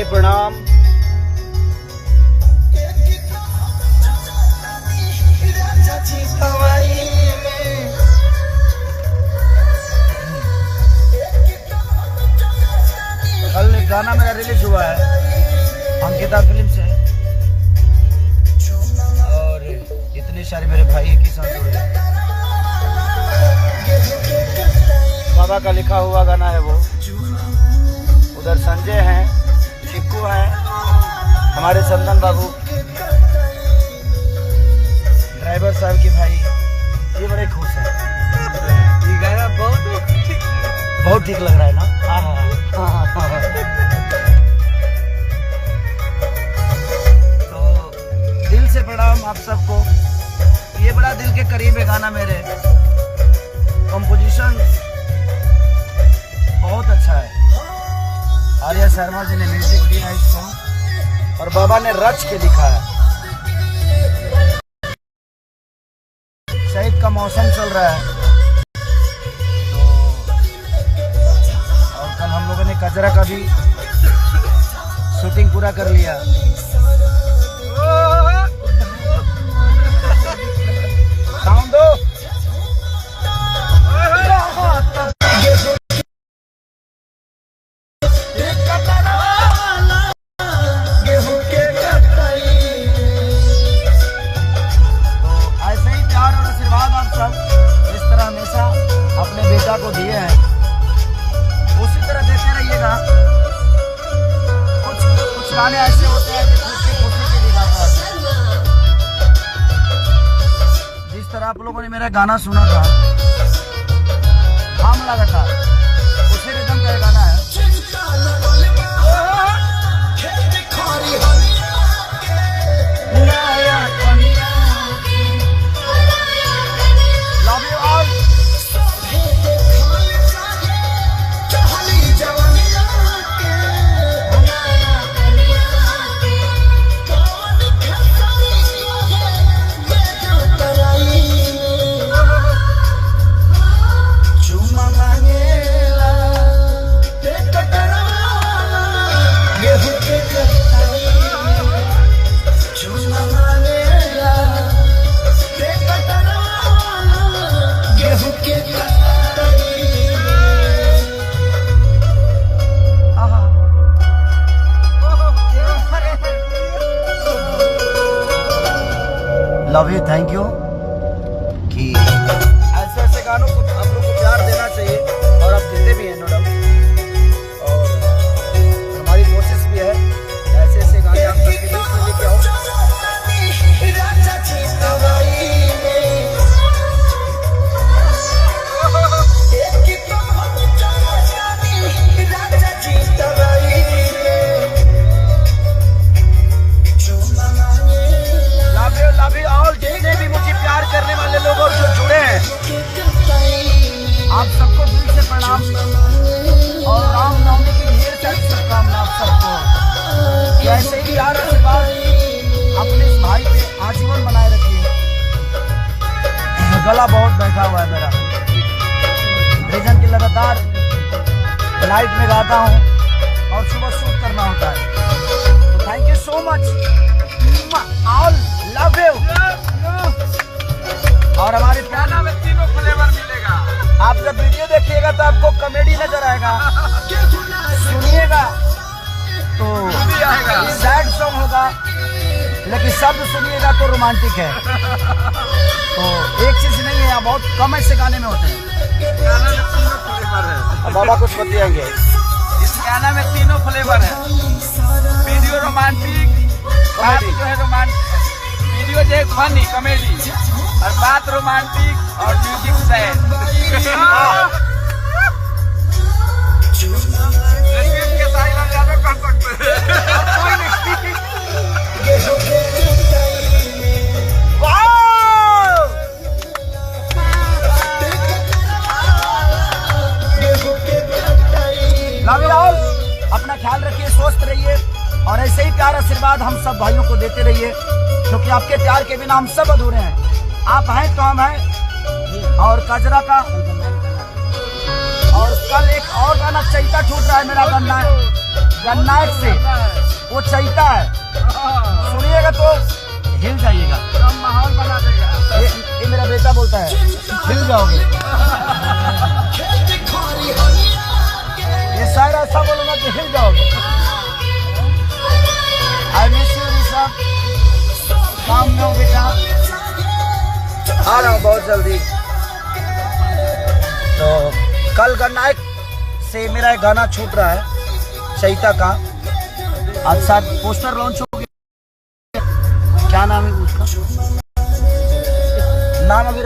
दंडवती प्रणाम। कल एक गाना मेरा रिलीज हुआ है अंकिता फिल्म से, और इतने सारे मेरे भाई एक ही साथ जुड़ गए। बाबा का लिखा हुआ गाना है वो। उधर संजय हैं, चिक्कू हैं, हमारे चंदन बाबू, ड्राइवर साहब के भाई, ये बड़े खुश हैं। ये गाना बहुत ठीक लग रहा है ना। हाँ। तो दिल से प्रणाम आप सबको। ये बड़ा दिल के करीब है गाना मेरे। कंपोजिशन बहुत अच्छा है। आर्या शर्मा जी ने म्यूजिक दिया है इसको, और बाबा ने रच के लिखा है। शहीद का मौसम चल रहा है, तो और कल हम लोगों ने कजरा का भी शूटिंग पूरा कर लिया। साउंड दो। अपने बेटा को दिए हैं, उसी तरह देते रहिएगा। कुछ गाने ऐसे होते हैं जो खुशी के लिए गाता है। जिस तरह आप लोगों ने मेरा गाना सुना था, हम लगा था, उसी रिदम का गाना है। Love you, thank you. कि ऐसे गानों को आप लोग को प्यार देना चाहिए, और आप देते भी हैं, नो डाउट। और हमारी कोशिश भी है ऐसे गाने आप सबके बीच में लेके आओ। करने वाले लोग और जो जुड़े हैं, आप सबको दिल से प्रणाम, और रामनवमी की ढेर सारी शुभकामनाएं आप सबको। ऐसे ही यार आशीर्वाद अपने इस भाई पे आजीवन बनाए रखिए। गला बहुत बैठा हुआ है मेरा, भजन की लगातार नाइट में गाता हूँ और सुबह शूट करना होता है। तो thank you so much, all love you. और हमारे गाना में तीनों फ्लेवर मिलेगा। आप जब वीडियो देखिएगा तो आपको कॉमेडी नजर आएगा, सुनिएगा तो सैड सॉन्ग होगा, लेकिन शब्द सुनिएगा तो रोमांटिक है। तो एक चीज नहीं है, बहुत कम ऐसे गाने में होते हैं। गाना में तीनों फ्लेवर है। बाबा कुछ बताएंगे। इस गाना में तीनों फ्लेवर है। वीडियो रोमांटिक, बात जो है रोमांटिक, वीडियो जो है फनी कॉमेडी, और बात रोमांटिक, और म्यूजिक सैड। के साथ हम ज्यादा कर सकते हैं। अपना ख्याल रखिए, स्वस्थ रहिए, और ऐसे ही प्यार आशीर्वाद हम सब भाइयों को देते रहिए, क्योंकि आपके प्यार के बिना हम सब अधूरे हैं। आप हैं तो हम हैं। और कजरा का, और कल एक और गाना चैता छूट रहा है मेरा बनना है। गन्नाट से वो चैता है, सुनिएगा तो हिल जाइएगा, माहौल बना देगा। ये मेरा बेटा बोलता है हिल जाओगे। ये शायर ऐसा बोलूंगा कि हिल जाओगे। आई मिस यू ऋषभ, काम में हो बेटा, आ रहा हूँ बहुत जल्दी। तो कल गन्नाट से मेरा एक गाना छूट रहा है चैता का, आज साथ पोस्टर लॉन्च हो गया। क्या नाम है उसका? नाम अभी